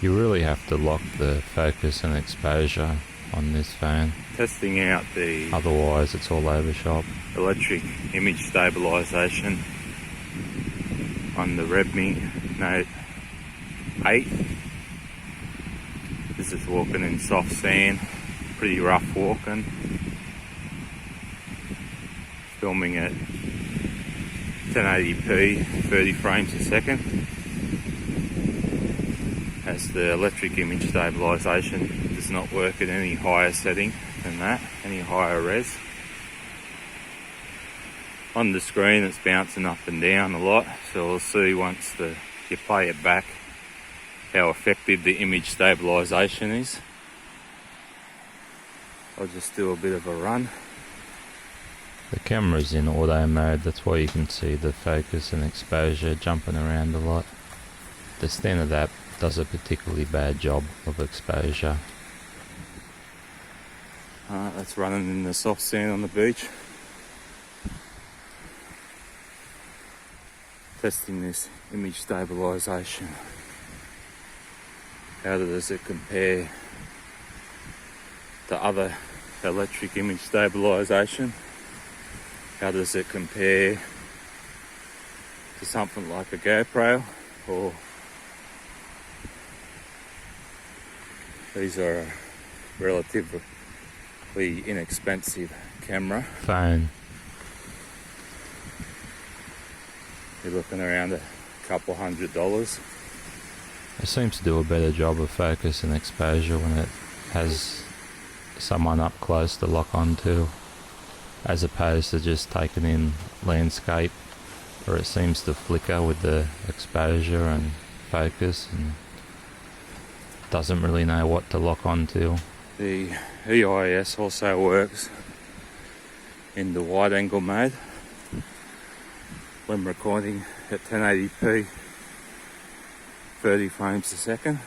You really have to lock the focus and exposure on this phone. Testing out the Otherwise it's all over shop. electric image stabilization on the Redmi Note 8. This is walking in soft sand, pretty rough walking. Filming at 1080p, 30 frames a second. As the electric image stabilization does not work at any higher setting than that, any higher res. On the screen it's bouncing up and down a lot, so we'll see once you play it back how effective the image stabilization is. I'll just do a bit of a run. The camera's in auto mode, that's why you can see the focus and exposure jumping around a lot. The standard app does a particularly bad job of exposure. Alright, that's running in the soft sand on the beach. Testing this image stabilization. How does it compare to other electric image stabilization? How does it compare to something like a GoPro, or these are a relatively inexpensive camera. Phone. You're looking around a couple $100. It seems to do a better job of focus and exposure when it has someone up close to lock onto, as opposed to just taking in landscape, where it seems to flicker with the exposure and focus and doesn't really know what to lock onto. The EIS also works in the wide angle mode when recording at 1080p, 30 frames a second.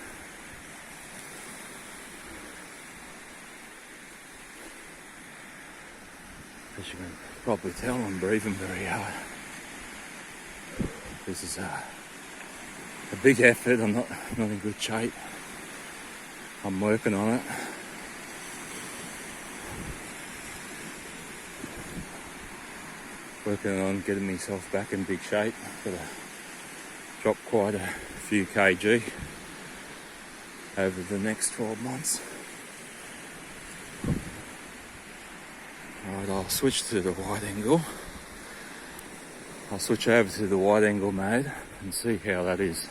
As you can probably tell, I'm breathing very hard. This is a big effort. I'm not in good shape. I'm working on it. Working on getting myself back in big shape. Got to drop quite a few kg over the next 12 months. Alright, I'll switch to the wide angle. I'll switch over to the wide angle mode and see how that is.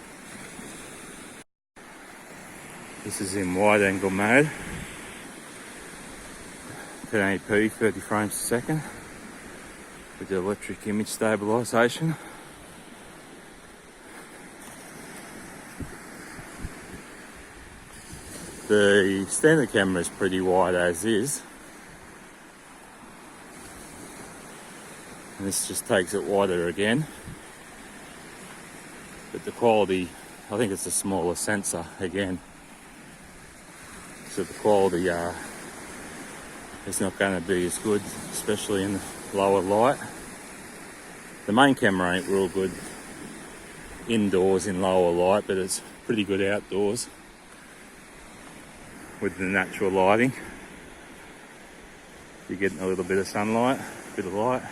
This is in wide angle mode. 1080p, 30 frames a second. With the electric image stabilization. The standard camera is pretty wide as is. And this just takes it wider again. But the quality, I think it's a smaller sensor again. So the quality is not going to be as good, especially in the lower light. The main camera ain't real good indoors in lower light, but it's pretty good outdoors with the natural lighting. You're getting a little bit of sunlight, a bit of light.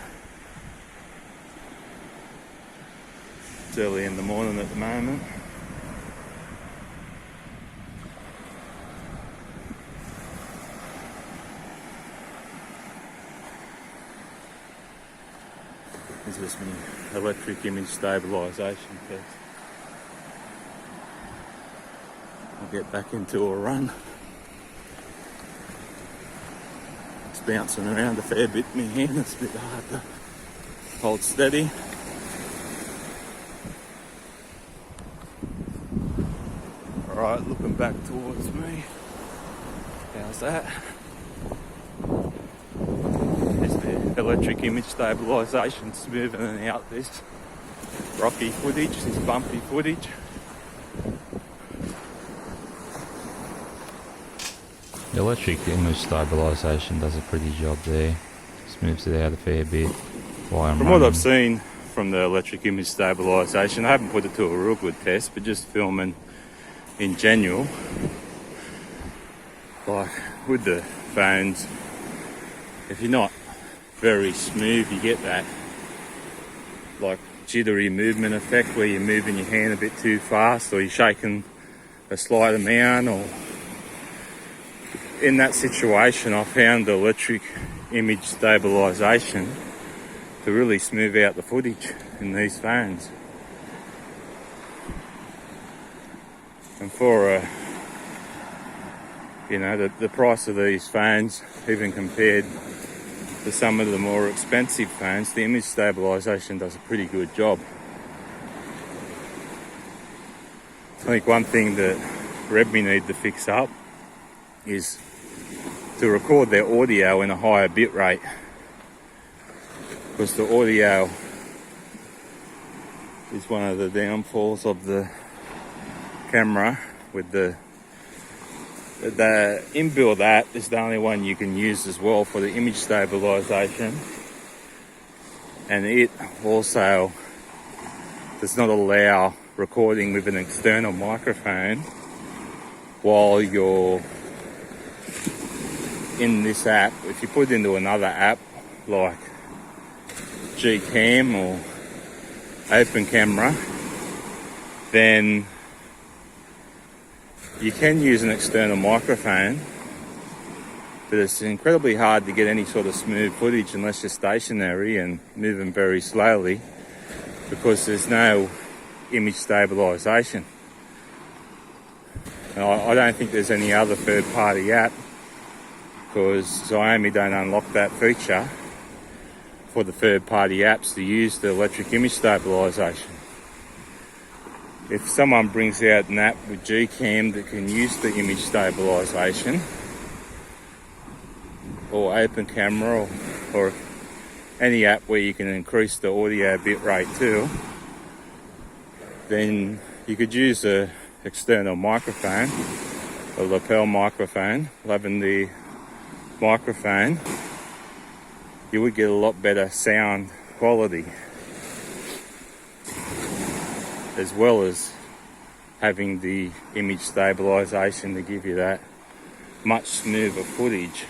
It's early in the morning at the moment. This is my electric image stabilization test. I'll get back into a run. It's bouncing around a fair bit in my hand. It's a bit hard to hold steady. Alright, looking back towards me. How's that? Electric image stabilization, smoothing out this rocky footage, this bumpy footage. The electric image stabilization does a pretty job there. Smooths it out a fair bit while I'm From what I've seen from the electric image stabilization, I haven't put it to a real good test, but just filming in general. Like with the phones, if you're not very smooth, you get that like jittery movement effect where you're moving your hand a bit too fast, or you're shaking a slight amount, or in that situation I found the electric image stabilization to really smooth out the footage in these phones. And for the price of these phones, even compared to some of the more expensive phones, the image stabilization does a pretty good job. I think one thing that Redmi need to fix up is to record their audio in a higher bit rate, because the audio is one of the downfalls of the camera. With the inbuilt app is the only one you can use as well for the image stabilization, and it also does not allow recording with an external microphone while you're in this app. If you put it into another app like Gcam or Open Camera, then you can use an external microphone, but it's incredibly hard to get any sort of smooth footage unless you're stationary and moving very slowly, because there's no image stabilization. And I don't think there's any other third-party app, because Xiaomi don't unlock that feature for the third-party apps to use the electric image stabilization. If someone brings out an app with Gcam that can use the image stabilization, or Open Camera, or any app where you can increase the audio bit rate too, then you could use a external microphone, a lapel microphone. Having the microphone, you would get a lot better sound quality, as well as having the image stabilization to give you that much smoother footage.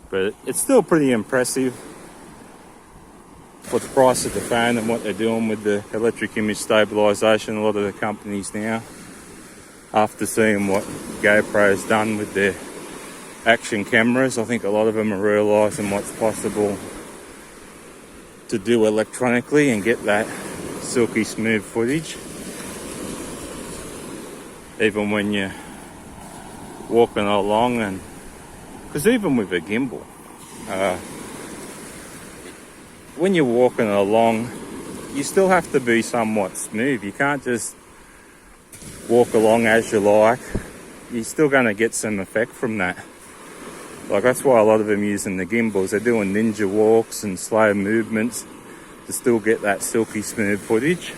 But it's still pretty impressive for the price of the phone and what they're doing with the electric image stabilization. A lot of the companies now, after seeing what GoPro's done with their action cameras, I think a lot of them are realising what's possible to do electronically and get that silky smooth footage, even when you're walking along. And because even with a gimbal, when you're walking along, you still have to be somewhat smooth. You can't just walk along as you like. You're still going to get some effect from that. Like, that's why a lot of them using the gimbals. They're doing ninja walks and slow movements to still get that silky smooth footage.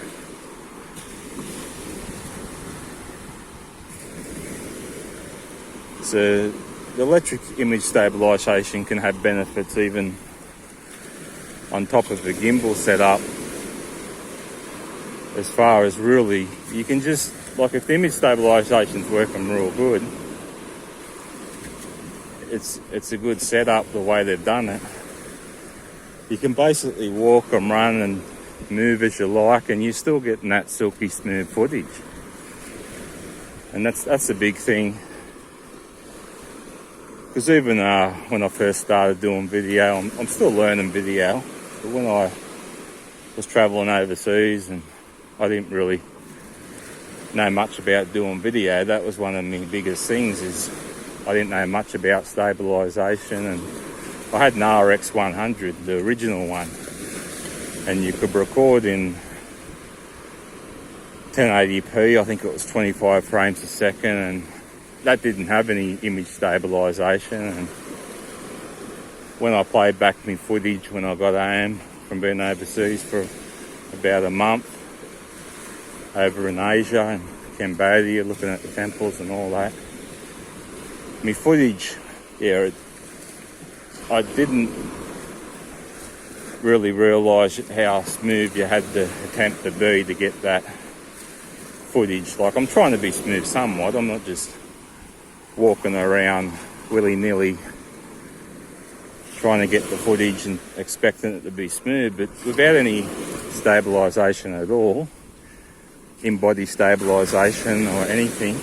So the electric image stabilization can have benefits even on top of the gimbal setup, as far as really, you can just, like, if the image stabilization's working real good, it's a good setup the way they've done it. You can basically walk and run and move as you like, and you're still getting that silky smooth footage. And that's a big thing. Because even when I first started doing video, I'm still learning video, but when I was traveling overseas and I didn't really know much about doing video, that was one of my biggest things, is I didn't know much about stabilization. And I had an RX 100, the original one, and you could record in 1080p, I think it was 25 frames a second, and that didn't have any image stabilization. And when I played back my footage when I got home from being overseas for about a month over in Asia and Cambodia, looking at the temples and all that, my footage, yeah, I didn't, really realise how smooth you had to attempt to be to get that footage. Like, I'm trying to be smooth somewhat. I'm not just walking around willy-nilly trying to get the footage and expecting it to be smooth, but without any stabilisation at all, in-body stabilisation or anything,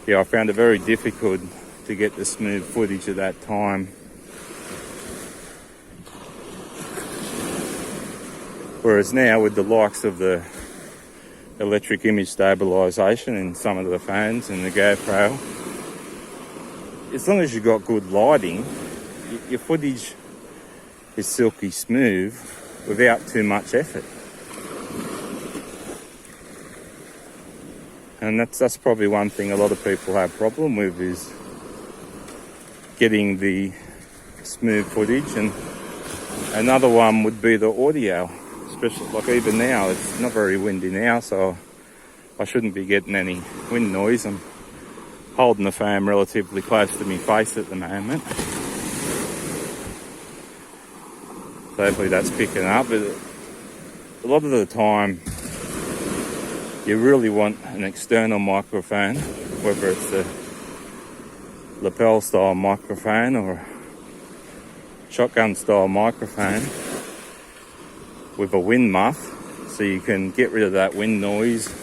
yeah, I found it very difficult to get the smooth footage at that time. Whereas now, with the likes of the electric image stabilisation in some of the phones and the GoPro, as long as you've got good lighting, your footage is silky smooth without too much effort. And that's probably one thing a lot of people have a problem with, is getting the smooth footage. And another one would be the audio, especially like even now, it's not very windy now, so I shouldn't be getting any wind noise. I'm holding the phone relatively close to my face at the moment, so hopefully that's picking up. But a lot of the time you really want an external microphone, whether it's the lapel style microphone or shotgun style microphone with a wind muff, so you can get rid of that wind noise.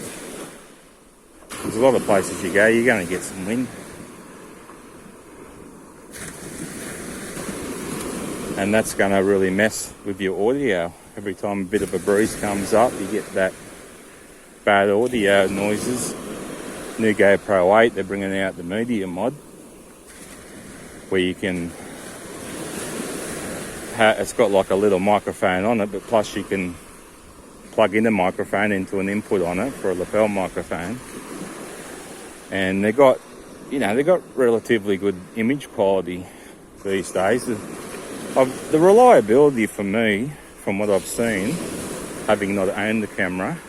There's a lot of places you go, you're going to get some wind, and that's going to really mess with your audio. Every time a bit of a breeze comes up, you get that bad audio noises. New GoPro 8, they're bringing out the media mod, where you can it's got like a little microphone on it, but plus you can plug in a microphone into an input on it for a lapel microphone. And they've got relatively good image quality these days. The reliability for me, from what I've seen, having not owned the camera,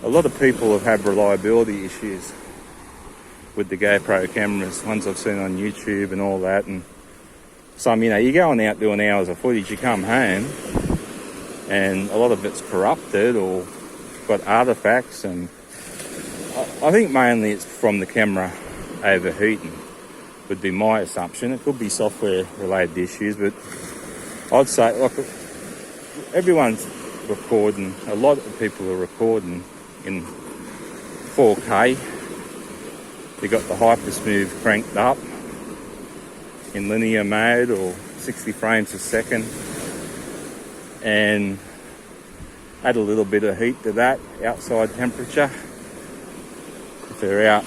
a lot of people have had reliability issues with the GoPro cameras, ones I've seen on YouTube and all that. And some, you're going out doing hours of footage, you come home and a lot of it's corrupted or got artifacts, and I think mainly it's from the camera overheating, would be my assumption. It could be software related issues, but I'd say, like, everyone's recording, a lot of people are recording in 4K. They've got the hyper smooth cranked up in linear mode or 60 frames a second, and add a little bit of heat to that, outside temperature, if they're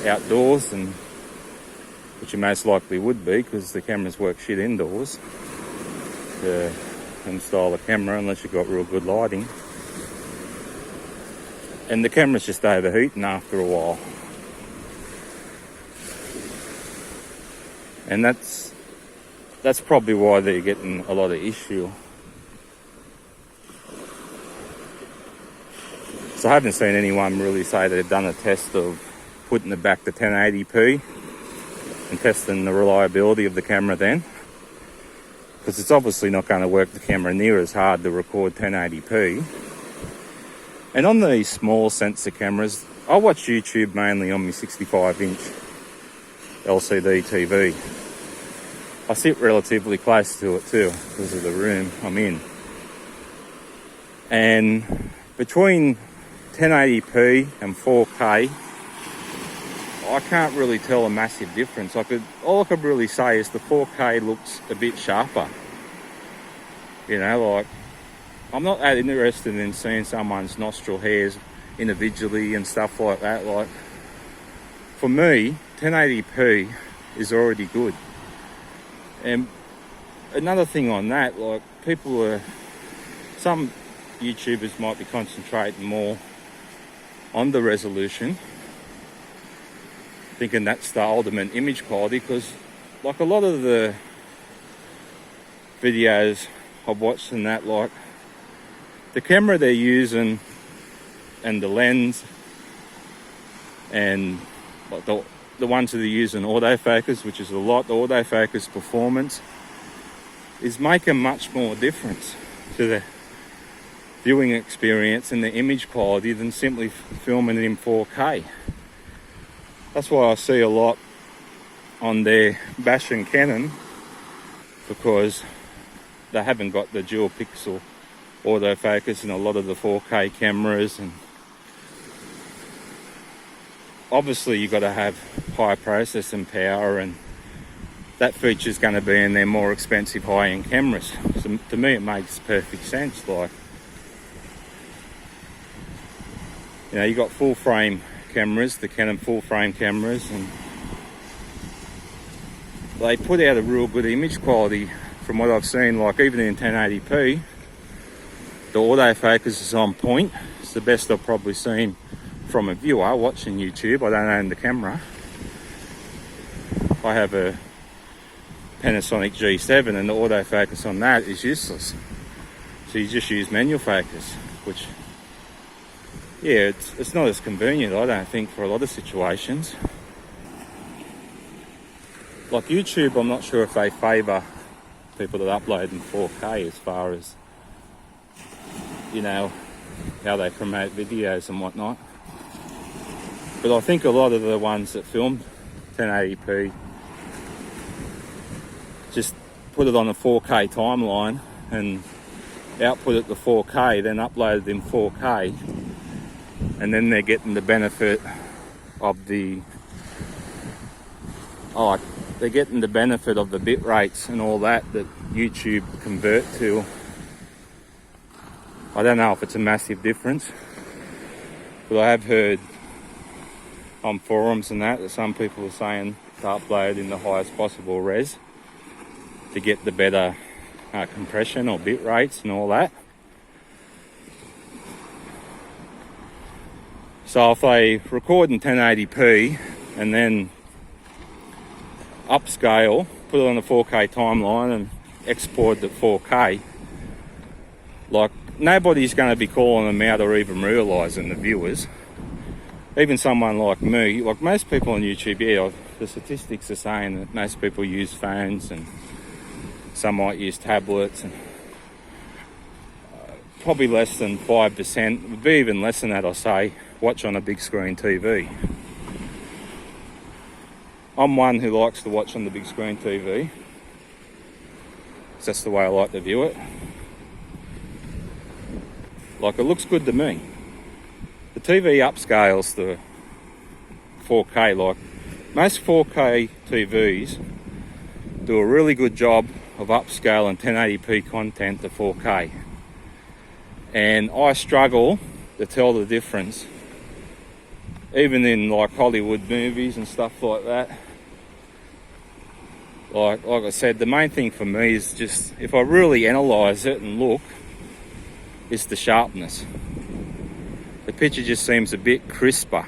outdoors, and which you most likely would be, because the cameras work shit indoors to install a camera unless you've got real good lighting. And the camera's just overheating after a while. And that's probably why they're getting a lot of issue. So I haven't seen anyone really say they've done a test of putting it back to 1080p and testing the reliability of the camera then, because it's obviously not going to work the camera near as hard to record 1080p. And on these small sensor cameras, I watch YouTube mainly on my 65-inch LCD TV. I sit relatively close to it too because of the room I'm in. And between 1080p and 4K, I can't really tell a massive difference. All I could really say is the 4K looks a bit sharper. Like, I'm not that interested in seeing someone's nostril hairs individually and stuff like that. Like, for me, 1080p is already good. And another thing on that, like, some YouTubers might be concentrating more on the resolution, thinking that's the ultimate image quality, because like a lot of the videos I've watched and that, like, the camera they're using and the lens and like the ones that are using autofocus, which is a lot, the autofocus performance is make a much more difference to the viewing experience and the image quality than simply filming it in 4K. That's why I see a lot on their bashing Canon, because they haven't got the dual pixel autofocus in a lot of the 4K cameras, and obviously you've got to have high processing power, and that feature is going to be in their more expensive high-end cameras. So to me it makes perfect sense. Like, you know, you got full frame cameras, the Canon full frame cameras, and they put out a real good image quality from what I've seen. Like, even in 1080p, the autofocus is on point. It's the best I've probably seen from a viewer watching YouTube. I don't own the camera. I have a Panasonic G7 and the autofocus on that is useless. So you just use manual focus, which, yeah, it's not as convenient, I don't think, for a lot of situations. Like YouTube, I'm not sure if they favour people that upload in 4K as far as, you know, how they promote videos and whatnot. But I think a lot of the ones that film 1080p just put it on a 4K timeline and output it to 4K, then upload it in 4K, and then they're getting the benefit of the they're getting the benefit of the bit rates and all that YouTube convert to. I don't know if it's a massive difference, but I have heard on forums and that some people are saying to upload in the highest possible res to get the better compression or bit rates and all that. So if they record in 1080p and then upscale, put it on a 4K timeline and export to 4K, like, nobody's going to be calling them out or even realising, the viewers. Even someone like me, like most people on YouTube, yeah, the statistics are saying that most people use phones and some might use tablets, and probably less than 5%, would be even less than that, I say, watch on a big screen TV. I'm one who likes to watch on the big screen TV. That's the way I like to view it. Like, it looks good to me. The TV upscales to 4K. Like, most 4K TVs do a really good job of upscaling 1080p content to 4K. And I struggle to tell the difference, even in like Hollywood movies and stuff like that. Like I said, the main thing for me is just, if I really analyse it and look, is the sharpness. The picture just seems a bit crisper.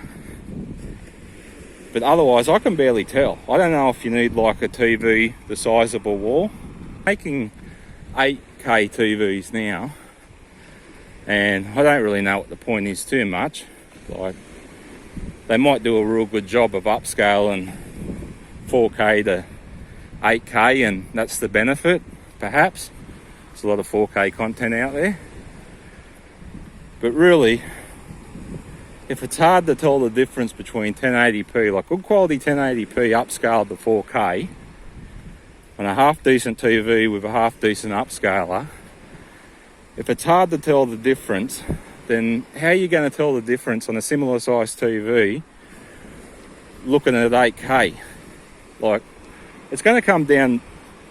But otherwise, I can barely tell. I don't know if you need like a TV the size of a wall. Making 8K TVs now, and I don't really know what the point is too much. Like, they might do a real good job of upscaling 4K to 8K, and that's the benefit, perhaps. There's a lot of 4K content out there. But really, if it's hard to tell the difference between 1080p, like good quality 1080p upscaled to 4K, on a half decent TV with a half decent upscaler, if it's hard to tell the difference, then how are you going to tell the difference on a similar size TV looking at 8K? Like, it's going to come down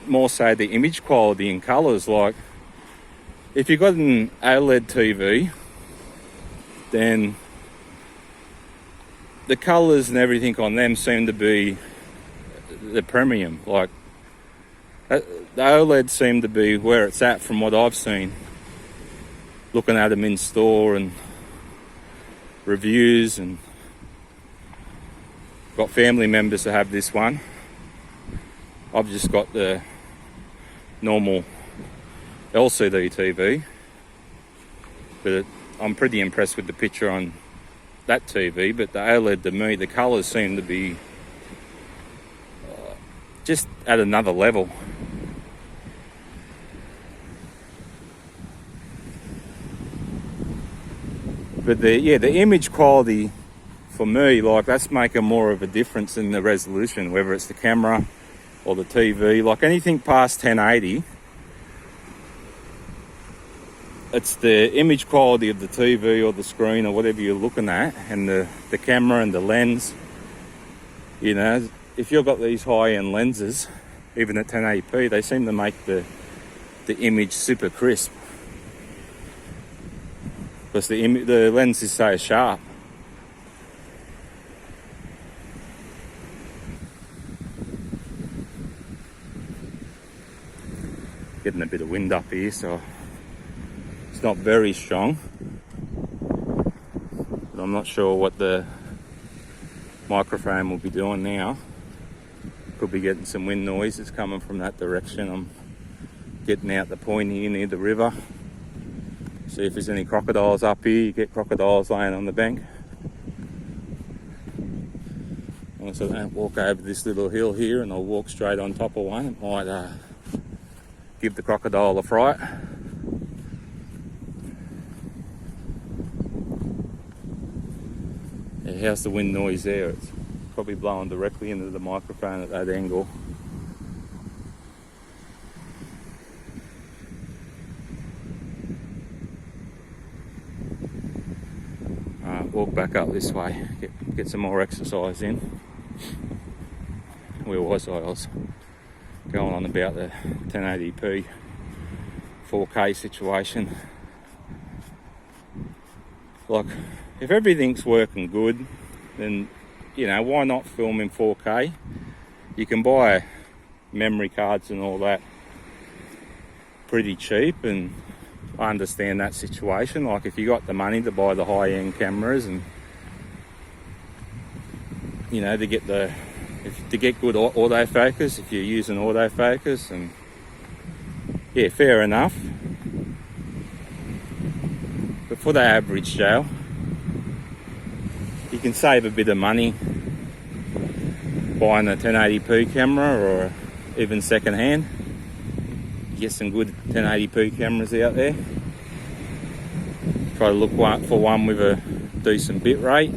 more so the image quality and colours. Like, if you've got an OLED TV, then the colours and everything on them seem to be the premium. Like, the OLED seem to be where it's at from what I've seen, looking at them in store and reviews, and got family members that have this one. I've just got the normal LCD TV, but I'm pretty impressed with the picture on that TV. But the OLED, to me, the colours seem to be just at another level. But the image quality for me, like, that's making more of a difference in the resolution, whether it's the camera or the TV. Like anything past 1080, it's the image quality of the TV or the screen or whatever you're looking at, and the camera and the lens. You know, if you've got these high-end lenses, even at 1080p, they seem to make the image super crisp, because the lens is so sharp. Getting a bit of wind up here, so it's not very strong, but I'm not sure what the microphone will be doing now. Could be getting some wind noises coming from that direction. I'm getting out the point here near the river. See if there's any crocodiles up here. You get crocodiles laying on the bank. So I don't walk over this little hill here and I'll walk straight on top of one. It might give the crocodile a fright. Yeah, how's the wind noise there? It's probably blowing directly into the microphone at that angle. Walk back up this way, get some more exercise in. Where was I? I was going on about the 1080p 4K situation. Like, if everything's working good, then, you know, why not film in 4K? You can buy memory cards and all that pretty cheap, and I understand that situation. Like, if you got the money to buy the high-end cameras, and, you know, to get good autofocus, if you're using autofocus, and yeah, fair enough. But for the average Joe, you can save a bit of money buying a 1080p camera, or even second hand. Get some good 1080p cameras out there. Try to look for one with a decent bit rate.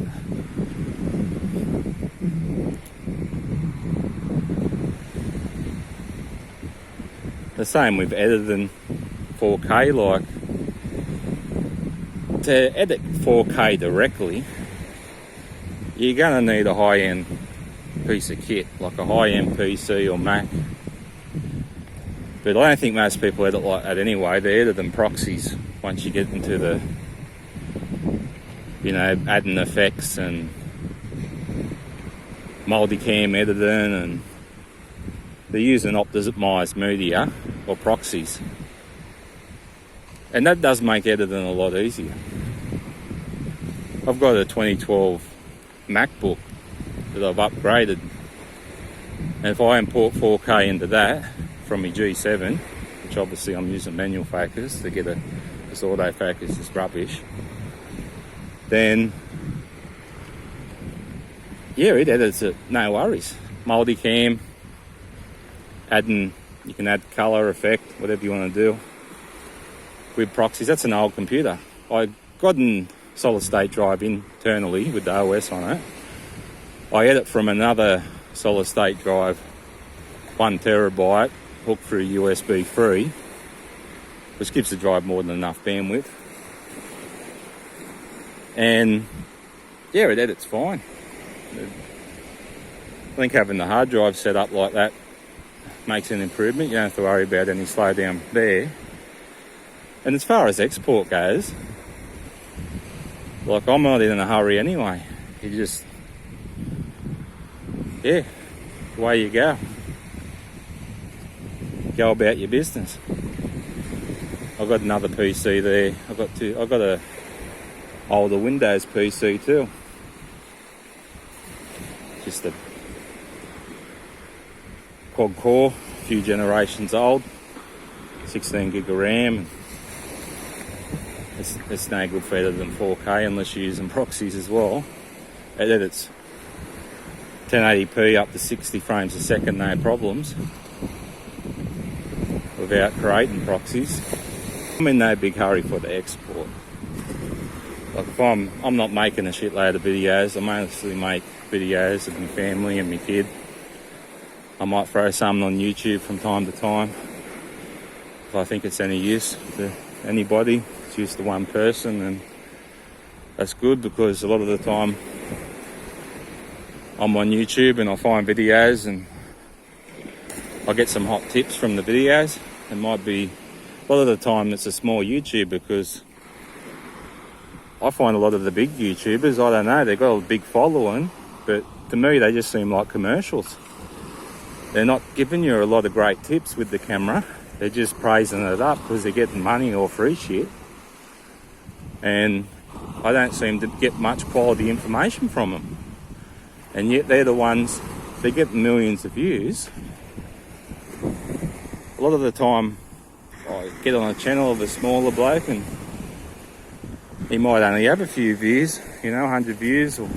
The same with editing 4K. Like, to edit 4K directly, you're going to need a high-end piece of kit, like a high-end PC or Mac. But I don't think most people edit like that anyway. They edit them proxies once you get into the, you know, adding effects and multicam editing, and they're using optimized media or proxies. And that does make editing a lot easier. I've got a 2012 MacBook that I've upgraded, and if I import 4K into that from my G7, which obviously I'm using manual focus to get this autofocus is rubbish, then yeah, it edits it, no worries. Multicam, you can add colour effect, whatever you want to do with proxies. That's an old computer. I got a solid state drive internally with the OS on it. I edit from another solid state drive, 1 terabyte, hooked through USB 3, which gives the drive more than enough bandwidth. And yeah, it edits fine. I think having the hard drive set up like that makes an improvement. You don't have to worry about any slowdown there. And as far as export goes, like, I'm not in a hurry anyway. You just, yeah, away you go. Go about your business. I've got another PC there. I've got a older Windows PC too. Just a quad core, a few generations old, 16 gig of RAM. It's no good for editing 4K unless you're using proxies as well. It edits 1080p up to 60 frames a second, no problems, without creating proxies. I'm in no big hurry for the export. Like if I'm not making a shitload of videos, I mostly make videos of my family and my kid. I might throw some on YouTube from time to time if I think it's any use to anybody. It's used to one person, and that's good, because a lot of the time I'm on YouTube and I find videos and I get some hot tips from the videos. It might be, a lot of the time it's a small YouTube, because I find a lot of the big YouTubers, I don't know, they've got a big following, but to me they just seem like commercials. They're not giving you a lot of great tips with the camera. They're just praising it up because they're getting money or free shit. And I don't seem to get much quality information from them. And yet they're the ones, they get millions of views. A lot of the time I get on a channel of a smaller bloke and he might only have a few views, 100 views, and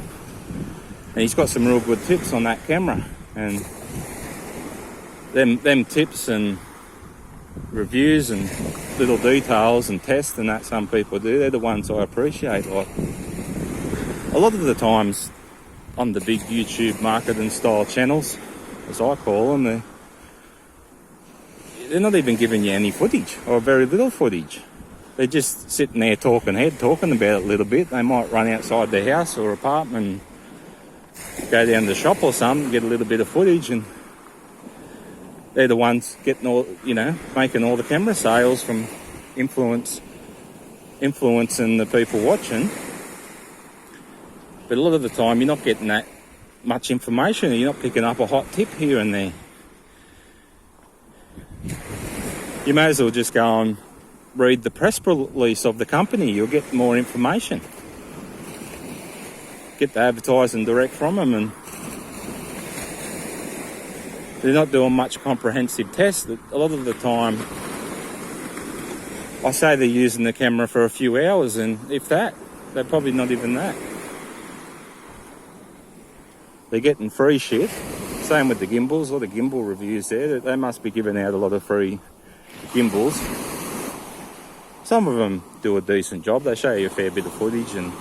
he's got some real good tips on that camera. And them tips and reviews and little details and tests and that some people do, they're the ones I appreciate. Like, a lot of the times on the big YouTube marketing style channels, as I call them, they're not even giving you any footage, or very little footage. They're just sitting there talking about it a little bit. They might run outside their house or apartment and go down to the shop or something, get a little bit of footage, and they're the ones getting all, making all the camera sales from influencing the people watching. But a lot of the time you're not getting that much information. You're not picking up a hot tip here and there. You may as well just go and read the press release of the company. You'll get more information. Get the advertising direct from them, and they're not doing much comprehensive tests. A lot of the time, I say they're using the camera for a few hours, and if that, they're probably not even that. They're getting free shit. Same with the gimbals, a lot of gimbal reviews there. They must be giving out a lot of free gimbals. Some of them do a decent job. They show you a fair bit of footage, and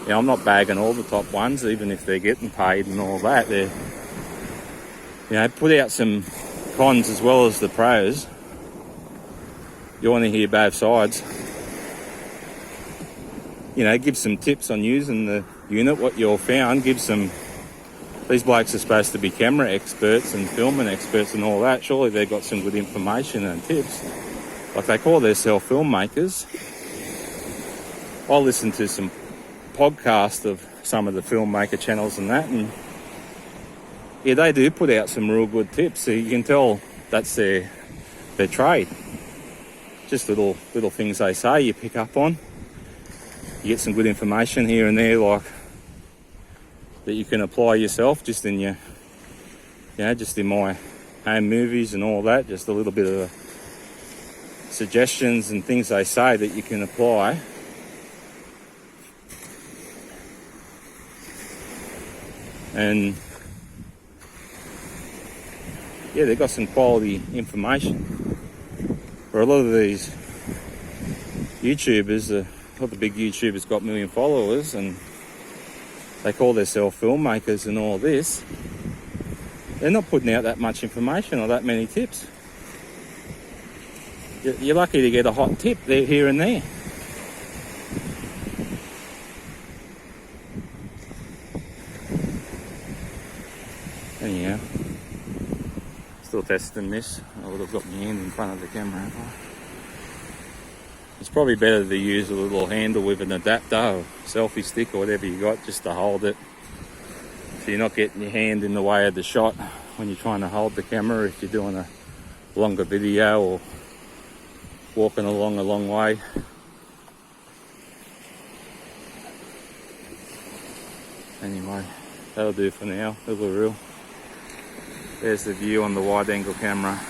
I'm not bagging all the top ones, even if they're getting paid and all that. They're put out some cons as well as the pros. You want to hear both sides. Give some tips on using the unit, what you've found. Give some, these blokes are supposed to be camera experts and filming experts and all that. Surely they've got some good information and tips. Like, they call themselves filmmakers. I listen to some podcasts of some of the filmmaker channels and that, and yeah, they do put out some real good tips. So you can tell that's their trade. Just little things they say you pick up on. You get some good information here and there, like that you can apply yourself, just in your, just in my home movies and all that. Just a little bit of suggestions and things they say that you can apply. And yeah, they've got some quality information. For a lot of these YouTubers, a lot of the big YouTubers got 1 million followers, and they call themselves filmmakers and all this. They're not putting out that much information or that many tips. You're lucky to get a hot tip there, here and there. Anyhow, still testing this. I would have got my hand in front of the camera, haven't I? It's probably better to use a little handle with an adapter or selfie stick or whatever you got, just to hold it, so you're not getting your hand in the way of the shot when you're trying to hold the camera, if you're doing a longer video or walking along a long way. Anyway, that'll do for now. There's the view on the wide angle camera.